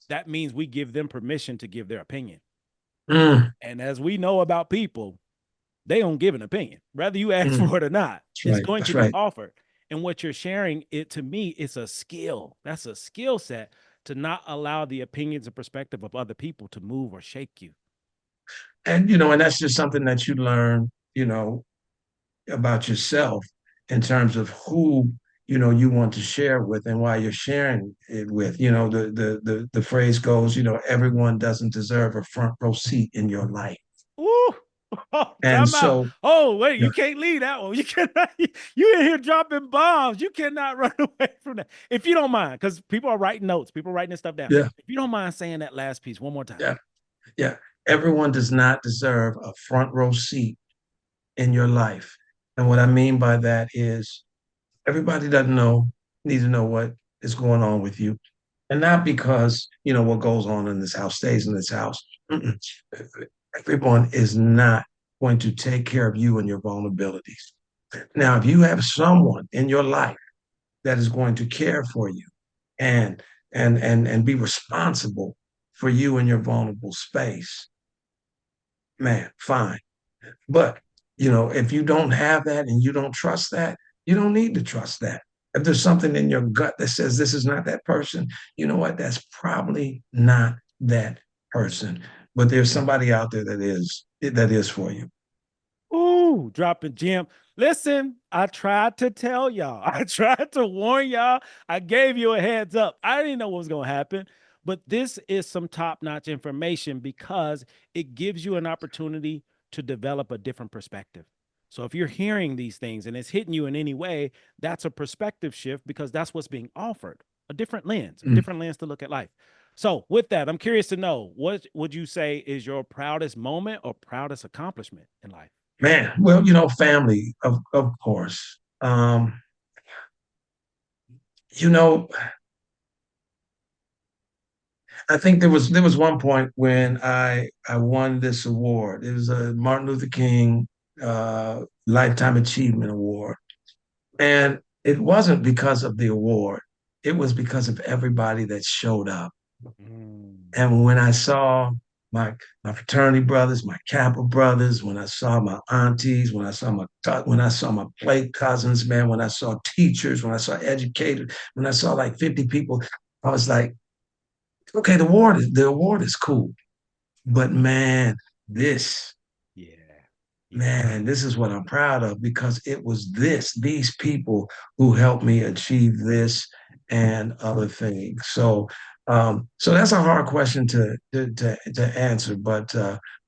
that means we give them permission to give their opinion. mm, And as we know about people, they don't give an opinion, whether you ask mm. for it or not. That's It's right. going That's to be right. offered. And what you're sharing, it to me, it's a skill. That's a skill set to not allow the opinions and perspective of other people to move or shake you. And that's just something that you learn, about yourself in terms of who, you want to share with, and why you're sharing it with. The phrase goes, everyone doesn't deserve a front row seat in your life. Ooh. Oh, And time out. so, Oh, wait, yeah, you can't leave that one. You cannot, you in here dropping bombs. You cannot run away from that. If you don't mind, because people are writing notes, people are writing this stuff down. yeah, If you don't mind saying that last piece one more time. yeah, yeah. Everyone does not deserve a front row seat in your life. And what I mean by that is everybody doesn't need to know what is going on with you. And not because, what goes on in this house stays in this house. Mm-mm. Everyone is not going to take care of you and your vulnerabilities. Now, if you have someone in your life that is going to care for you and and be responsible for you in your vulnerable space, man, fine. But if you don't have that and you don't trust that, you don't need to trust that. If there's something in your gut that says this is not that person, you know what? That's probably not that person. But there's somebody out there that is for you. Ooh, dropping gem. Listen, I tried to tell y'all. I tried to warn y'all. I gave you a heads up. I didn't know what was going to happen, but this is some top-notch information because it gives you an opportunity to develop a different perspective. So if you're hearing these things and it's hitting you in any way, that's a perspective shift because that's what's being offered, a Mm. different lens to look at life. So with that, I'm curious to know, what would you say is your proudest moment or proudest accomplishment in life? Man, well, family, of course. You know, I think there was one point when I won this award. It was a Martin Luther King Lifetime Achievement Award, and it wasn't because of the award. It was because of everybody that showed up. Mm. And when I saw my my fraternity brothers, my Kappa brothers, when I saw my aunties, when I saw my play cousins, man, when I saw teachers, when I saw educators, when I saw like 50 people, I was like, okay, the award is cool, but man, this Yeah. Yeah. man, this is what I'm proud of because it was these people who helped me achieve this and other things. So that's a hard question to answer, but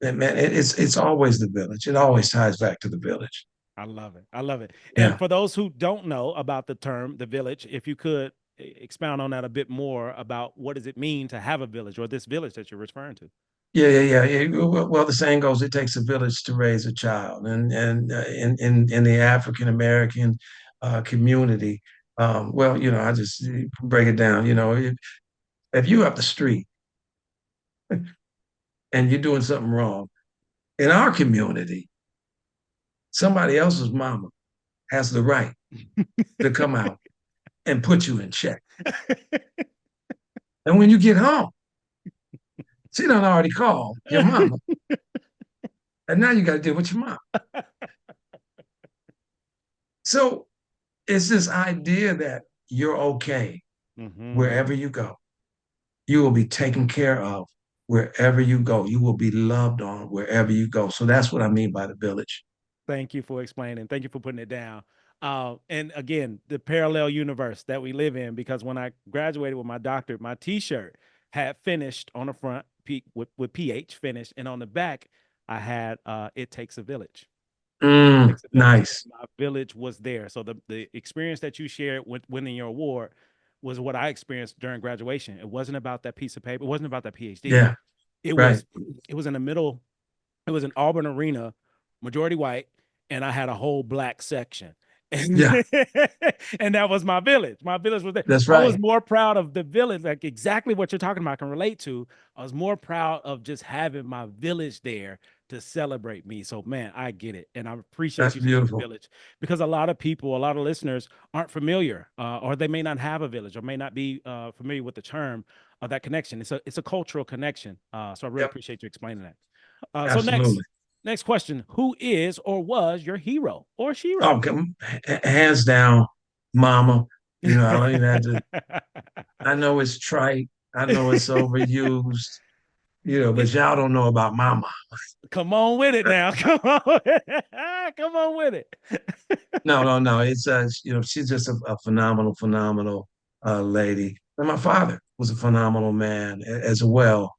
man, it's always the village. It always ties back to the village. I love it. I love it. And Yeah, for those who don't know about the term the village, if you could expound on that a bit more about what does it mean to have a village or this village that you're referring to? yeah, yeah, yeah. Well, the saying goes, it takes a village to raise a child, and in the African American community, well, I just break it down. If you up the street and you're doing something wrong in our community, somebody else's mama has the right to come out and put you in check. And when you get home, she done already called your mama, and now you got to deal with your mom. So it's this idea that you're okay Mm-hmm. wherever you go. You will be taken care of wherever you go. You will be loved on wherever you go. So that's what I mean by the village. Thank you for explaining. Thank you for putting it down. And again, the parallel universe that we live in, because when I graduated with my doctorate, my T-shirt had finished on the front with PH finished, and on the back, I had "It takes a village." Takes a village. And Nice. my village was there. So the experience that you shared with winning your award was what I experienced during graduation. It wasn't about that piece of paper. It wasn't about that PhD. Yeah. It Right. was it was in the middle. It was an Auburn arena, majority white, and I had a whole black section. And, Yeah. and that was my village. My village was there. That's I was right. more proud of the village, like exactly what you're talking about, I can relate to. I was more proud of just having my village there to celebrate me. So, man, I get it. And I appreciate That's you saying the beautiful. village because a lot of people, a lot of listeners aren't familiar or they may not have a village or may not be familiar with the term of that connection. It's a cultural connection. So I really Yep. appreciate you explaining that. So Absolutely. next question: who is or was your hero or Oh, shero? hands down, mama. I don't even have to. I know it's trite. I know it's overused. but y'all don't know about my mom. Come on with it now. Come on. Come on with it. No, no, no. It's she's just a phenomenal, phenomenal lady. And my father was a phenomenal man as well.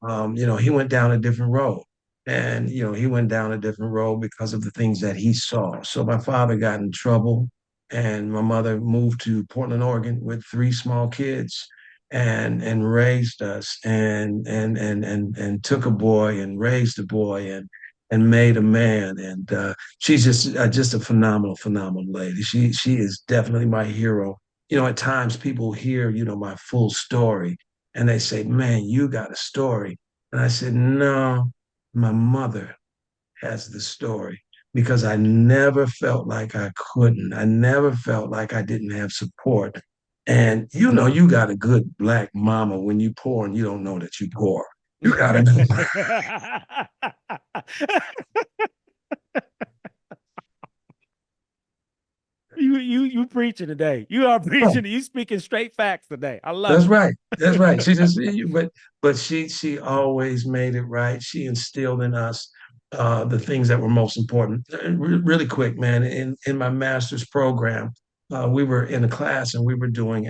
He went down a different road. And he went down a different road because of the things that he saw. So my father got in trouble, and my mother moved to Portland, Oregon with three small kids and raised us and took a boy and raised a boy and made a man. And she's just a phenomenal, phenomenal lady. She is definitely my hero. At times people hear, my full story and they say, "Man, you got a story." And I said, "No, my mother has the story because I never felt like I couldn't. I never felt like I didn't have support. And you got a good black mama when you poor and you don't know that you poor. You got a good You preaching today. You are preaching. You speaking straight facts today. I love That's it. right. That's right. She just, but she always made it right. She instilled in us the things that were most important. Really quick, man. In my master's program, we were in a class and we were doing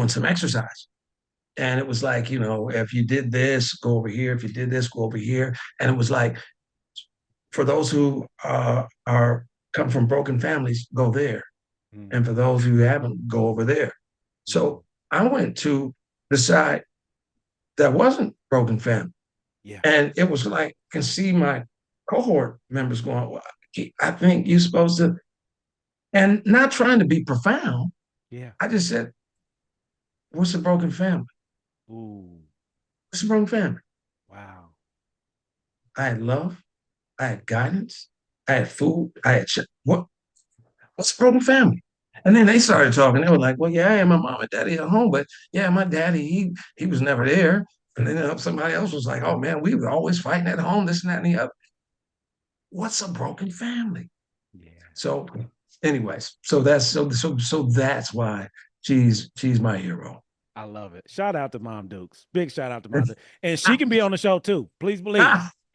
some exercise, and it was like, if you did this, go over here. If you did this, go over here. And it was like, for those who are come from broken families, go there, Mm, and for those who haven't, go over there. mm, So I went to the side that wasn't broken family. yeah, And it was like, I can see my cohort members going, "Well, I think you're supposed to," and not trying to be profound. yeah. I just said, "What's a broken family? Ooh, What's a broken family?" wow. I had love, I had guidance, I had food, I had what's a broken family? And then they started talking. They were like, "Well, yeah, my mom and daddy at home, but yeah, my daddy, he was never there." And then somebody else was like, "Oh man, we were always fighting at home, this and that and the other." What's a broken family? Yeah. So, anyways, so that's why she's my hero. I love it. Shout out to Mom Dukes. Big shout out to Mom Dukes. And she can be on the show too. Please believe.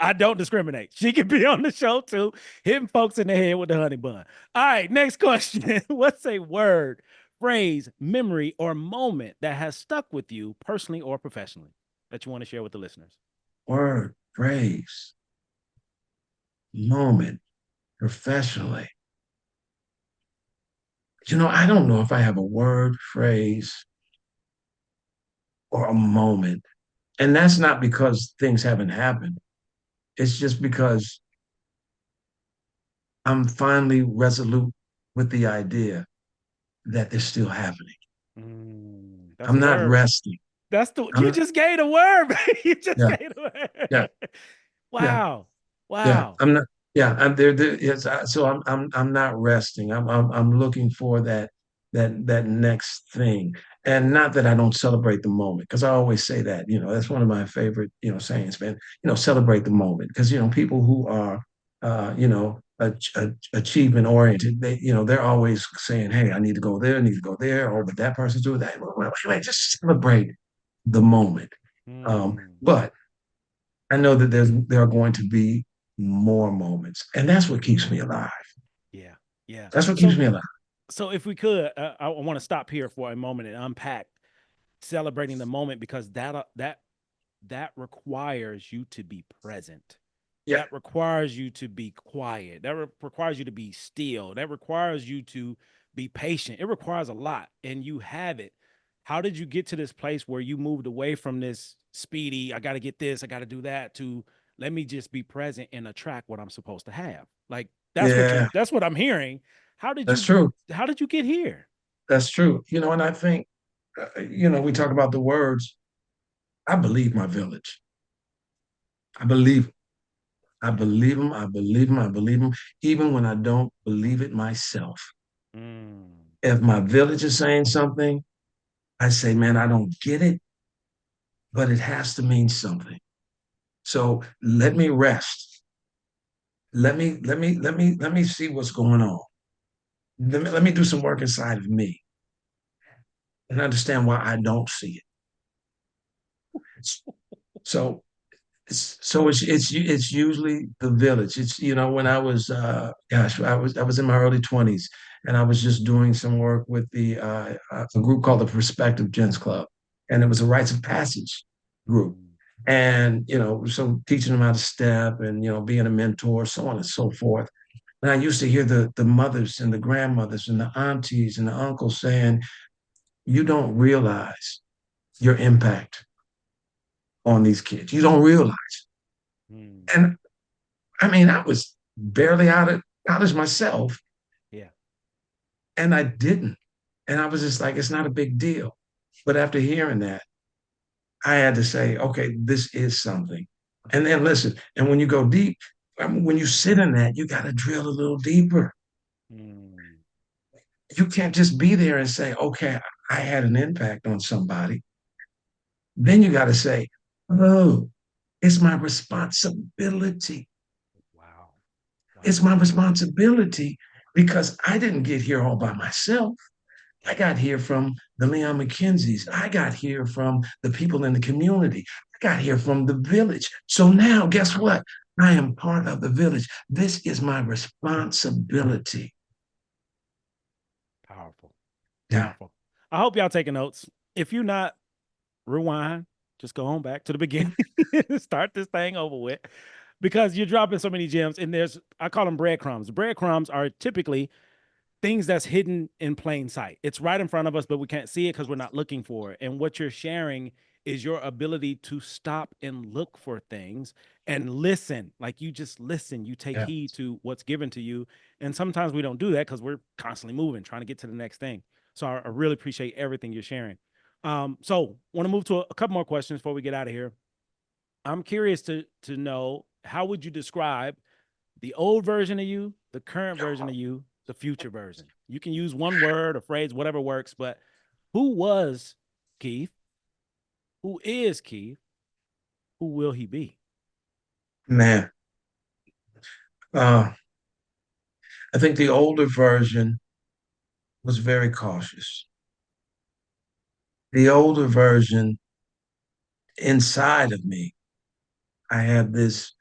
I don't discriminate. She can be on the show too, hitting folks in the head with the honey bun. All right, next question. What's a word, phrase, memory, or moment that has stuck with you personally or professionally that you want to share with the listeners? Word, praise, moment, professionally. I don't know if I have a word, phrase, or a moment. And that's not because things haven't happened. It's just because I'm finally resolute with the idea that they're still happening. That's I'm a not word. resting. That's the I'm you not, just gave the word, man. You just yeah, gave the yeah, word. yeah. Wow. Yeah, Wow. I'm not. Yeah, I'm there. Yes, so I'm not resting. I'm looking for that next thing, and not that I don't celebrate the moment, because I always say that. That's one of my favorite sayings, man. Celebrate the moment, because people who are achievement oriented, they're always saying, "Hey, I need to go there, I need to go there," or but that person's doing that. Wait, just celebrate the moment. Mm, But I know that there are going to be more moments, and that's what keeps me alive. yeah. Yeah. That's what keeps So me alive. so if we could, I want to stop here for a moment and unpack celebrating the moment because that requires you to be present. Yeah, That requires you to be quiet. That requires you to be still. That requires you to be patient. It requires a lot, and you have it. How did you get to this place where you moved away from this speedy, I got to get this, I got to do that, to let me just be present and attract what I'm supposed to have? Like yeah, that's what I'm hearing. How did that's you true. how did you get here? That's true. And I think, we talk about the words. I believe my village. I believe 'em. I Yeah. believe them. I believe them. I believe them. Even when I don't believe it myself. Mm, If my village is saying something, I say, man, I don't get it, but it has to mean something. So let me rest. Let me see what's going on. Let me do some work inside of me and understand why I don't see it. So it's usually the village. It's when I was I was in my early 20s and I was just doing some work with the a group called the Perspective Gents Club, and it was a rites of passage group. Mm, And so teaching them how to step and being a mentor, so on and so forth. And I used to hear the mothers and the grandmothers and the aunties and the uncles saying, "You don't realize your impact on these kids. You don't realize." mm, And I mean, I was barely out of college myself, yeah. and I didn't. And I was just like, it's not a big deal. But after hearing that, I had to say, okay, this is something. And then listen, and when you go deep, I mean, when you sit in that, you got to drill a little deeper. Mm, You can't just be there and say, okay, I had an impact on somebody. Then you got to say, oh, it's my responsibility. wow. It's Wow. my responsibility because I didn't get here all by myself. I got here from the Leon McKenzie's. I got here from the people in the community. I got here from the village. So now, guess what? I am part of the village. This is my responsibility. Powerful. Yeah. Powerful. I hope y'all taking notes. If you're not, rewind, just go on back to the beginning, start this thing over with, because you're dropping so many gems. And I call them breadcrumbs. Breadcrumbs are typically things that's hidden in plain sight. It's right in front of us, but we can't see it because we're not looking for it. And what you're sharing is your ability to stop and look for things and listen. Like you just listen, you take Yeah. heed to what's given to you. And sometimes we don't do that because we're constantly moving, trying to get to the next thing. So I really appreciate everything you're sharing. So want to move to a couple more questions before we get out of here. I'm curious to know, how would you describe the old version of you, the current version of you, the future version? You can use one word or phrase, whatever works, but who was Keith? Who is Keith? Who will he be? Man, uh, I think the older version was very cautious. The older version inside of me, I had this,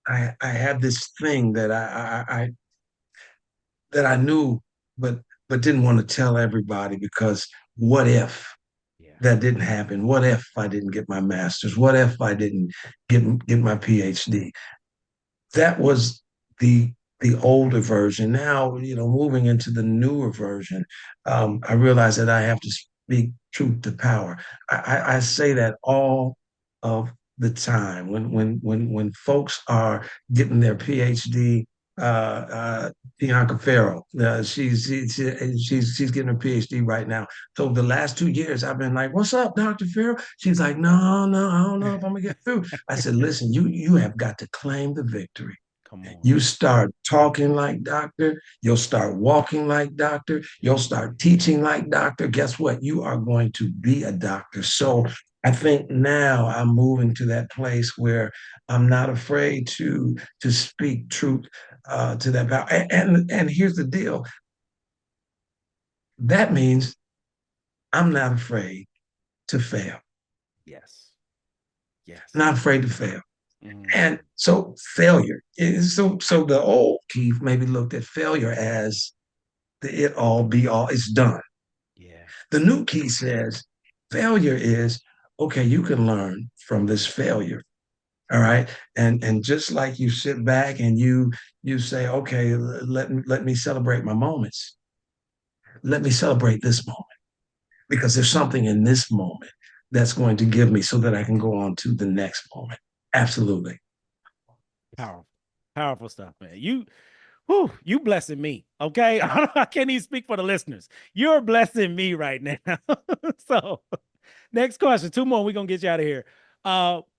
I had this thing that I knew, but didn't want to tell everybody because what if Yeah. that didn't happen? What if I didn't get my master's? What if I didn't get my PhD? That was the older version. Now, moving into the newer version, I realize that I have to speak truth to power. I say that all of the time when folks are getting their PhD. Bianca Farrow, she's getting her PhD right now. So the last 2 years, I've been like, "What's up, Dr. Farrow?" She's like, "No, no, I don't know if I'm gonna get through." I said, "Listen, you have got to claim the victory. Come on. You start talking like doctor, you'll start walking like doctor, you'll start teaching like doctor. Guess what? You are going to be a doctor." So I think now I'm moving to that place where I'm not afraid to speak truth to that power. And here's the deal. That means I'm not afraid to fail. Yes. Yes. Not afraid to fail. Mm, And so failure is so the old Keith maybe looked at failure as the it all be all, it's done. yeah. The new Keith says failure is okay, you can learn from this failure. All right. And just like you sit back and you say, okay, let me celebrate my moments. Let me celebrate this moment because there's something in this moment that's going to give me so that I can go on to the next moment. Absolutely. Powerful. Powerful stuff, man. You blessing me. Okay. I can't even speak for the listeners. You're blessing me right now. So next question. Two more. We're gonna get you out of here.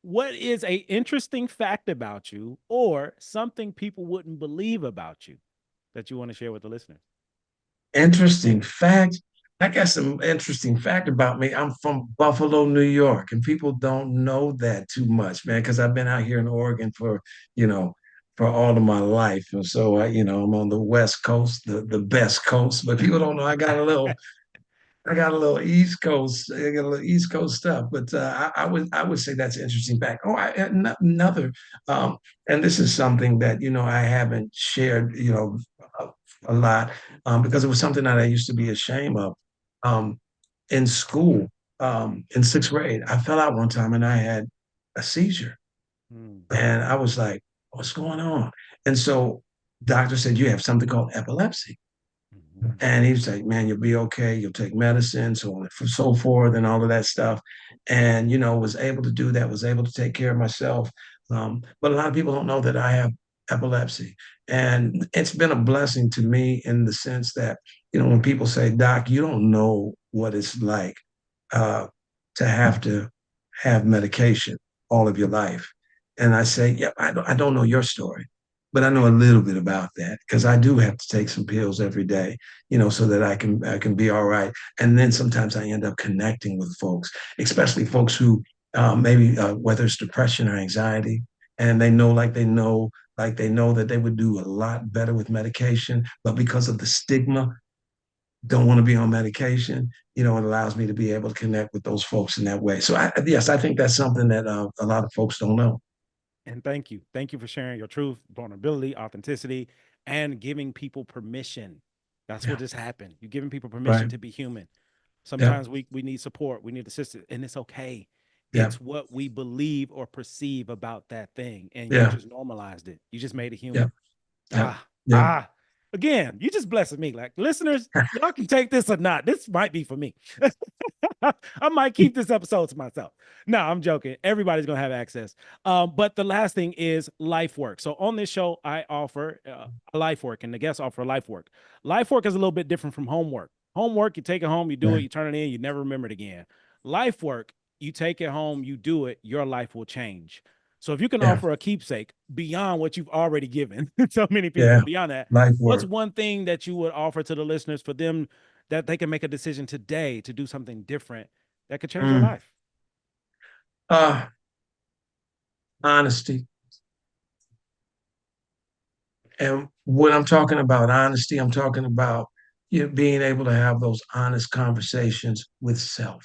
What is a interesting fact about you or something people wouldn't believe about you that you want to share with the listeners? Interesting fact. I got some interesting fact about me. I'm from Buffalo, New York, and people don't know that too much, man, because I've been out here in Oregon you know, for all of my life. And so I'm on the West Coast, the best coast, but people don't know I got I got a little East Coast, I got a little East Coast stuff, but I would say that's an interesting fact. Oh, another, um, and this is something that I haven't shared a, a lot because it was something that I used to be ashamed of. Um, in school, in sixth grade, I fell out one time and I had a seizure, Mm. and I was like, "What's going on?" And so, doctor said you have something called epilepsy. Mhm. And he was like, man, you'll be okay. You'll take medicine, so on and so forth, and all of that stuff. And, was able to do that, was able to take care of myself. But a lot of people don't know that I have epilepsy. And it's been a blessing to me in the sense that, when people say, Doc, you don't know what it's like uh, to have to have medication all of your life. And I say, yeah, I don't know your story, but I know a little bit about that because I do have to take some pills every day, so that I can be all right. And then sometimes I end up connecting with folks, especially folks who maybe whether it's depression or anxiety, and they know that they would do a lot better with medication, but because of the stigma, don't want to be on medication. It allows me to be able to connect with those folks in that way. So yes, I think that's something that a lot of folks don't know. And thank you. Thank you for sharing your truth, vulnerability, authenticity, and giving people permission. That's what Yeah. just happened. You're giving people permission Right. to be human. Yeah. Sometimes we need support, we need assistance, and it's okay. Yeah. It's what we believe or perceive about that thing. And you Yeah. just normalized it. You just made it Yeah. human. Yeah. Ah, Yeah. ah. Again, you just blessing me. Like listeners, y'all can take this or not. This might be for me. I might keep this episode to myself. No, I'm joking. Everybody's gonna have access. But the last thing is life work. So on this show, I offer life work, and the guests offer life work. Life work is a little bit different from homework. Homework, you take it home, you do it, Yeah. you turn it in, you never remember it again. Life work, you take it home, you do it, your life will change. So if you can Yeah. offer a keepsake beyond what you've already given so many people, Yeah. beyond that, Life what's work. one thing that you would offer to the listeners for them that they can make a decision today to do something different that could change their Mm. life? Uh, Honesty. And when I'm talking about honesty, I'm talking about being able to have those honest conversations with self.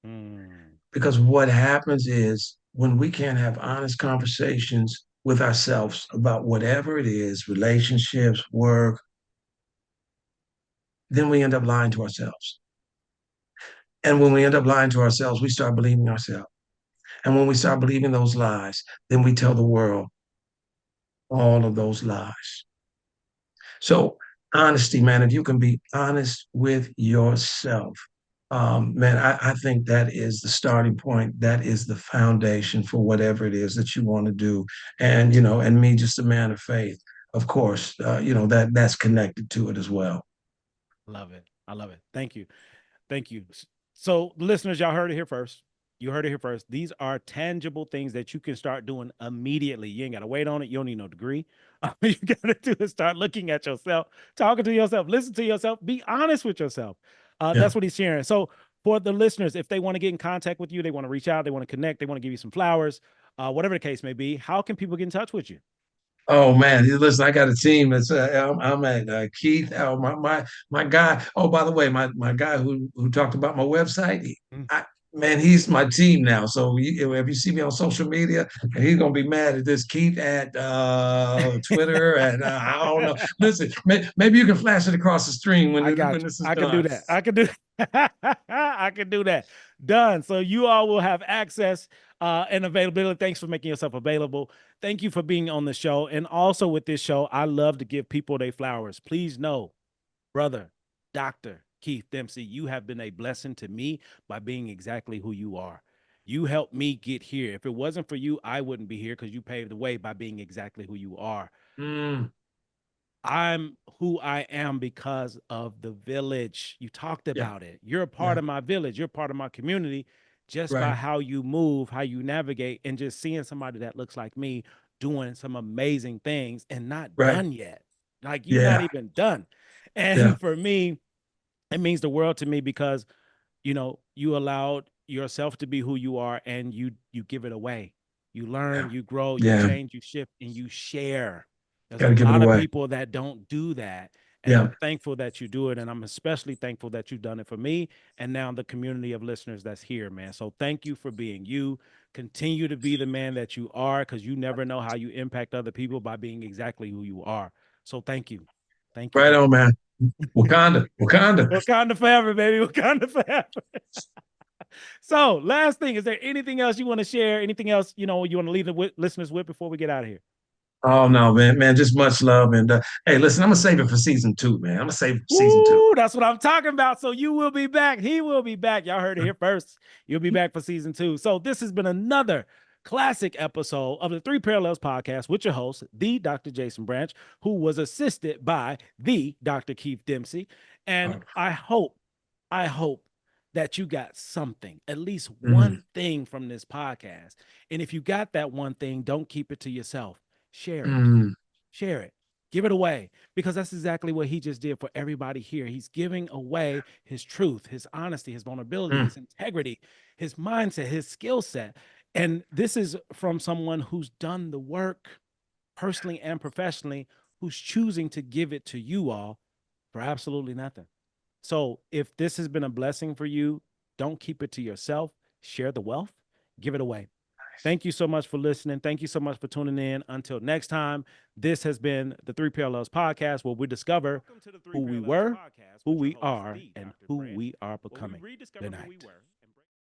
Mm, Because what happens is when we can't have honest conversations with ourselves about whatever it is, relationships, work, then we end up lying to ourselves. And when we end up lying to ourselves, we start believing ourselves. And when we start believing those lies, then we tell the world all of those lies. So, honesty, man, if you can be honest with yourself, man, I think that is the starting point. That is the foundation for whatever it is that you want to do. And me, just a man of faith, of course, that's connected to it as well. love it. I love it. Thank you. Thank you. So, listeners, y'all heard it here first. You heard it here first. These are tangible things that you can start doing immediately. You ain't got to wait on it. You don't need no degree. All you got to do is start looking at yourself, talking to yourself, listen to yourself, be honest with yourself. Yeah. That's what he's sharing. So, for the listeners, if they want to get in contact with you, they want to reach out, they want to connect, they want to give you some flowers, whatever the case may be, how can people get in touch with you? Oh man, listen, I got a team. I'm at Keith. My guy. Oh, by the way, my guy who talked about my website. Mm. Man, he's my team now. So if you see me on social media, and he's gonna be mad at this Keith at Twitter, and I don't know. Listen, maybe you can flash it across the screen I when got you. this is I can do done. that. I can do I can do that. Done. So you all will have access and availability. Thanks for making yourself available. Thank you for being on the show. And also with this show, I love to give people their flowers. Please know, brother, Dr. Keith Dempsey, you have been a blessing to me by being exactly who you are. You helped me get here. If it wasn't for you, I wouldn't be here because you paved the way by being exactly who you are. Mm, I'm who I am because of the village. You talked yeah, about it. You're a part yeah, of my village. You're part of my community just by right, how you move, how you navigate, and just seeing somebody that looks like me doing some amazing things and not right, done yet. Like you're not yeah, even done. yeah, And for me, it means the world to me because you allowed yourself to be who you are and you give it away. You yeah, learn, you grow, you yeah. change, you shift, and you share. There's a Got to give it lot of away. people that don't do that, And Yeah. I'm thankful that you do it. And I'm especially thankful that you've done it for me and now the community of listeners that's here, man. So thank you for being you. Continue to be the man that you are, because you never know how you impact other people by being exactly who you are. So thank you. Thank you. Right Thank on, man. Wakanda. Wakanda. you. Wakanda forever, baby. Wakanda forever. So, last thing, is there anything else you want to share? Anything else, you want to leave the listeners with before we get out of here? Oh no, man, just much love. And hey, listen, I'm gonna save it for season 2, man. I'm gonna save season 2. Woo, that's what I'm talking about. So you will be back. He will be back. Y'all heard it here first. You'll be back for season 2. So this has been another classic episode of the Three Parallels podcast with your host, the Dr. Jason Branch, who was assisted by the Dr. Keith Dempsey. And I hope that you got something, at least one thing from this podcast. And if you got that one thing, don't keep it to yourself. Share it. Share it. Give it away, because that's exactly what he just did for everybody here. He's giving away his truth, his honesty, his vulnerability, his integrity, his mindset, his skill set. And this is from someone who's done the work personally and professionally, who's choosing to give it to you all for absolutely nothing. So if this has been a blessing for you, don't keep it to yourself. Share the wealth, give it away. Thank you so much for listening. Thank you so much for tuning in. Until next time, this has been the Three Parallels podcast, where we discover who we were, who we are, and who we are becoming. Good night.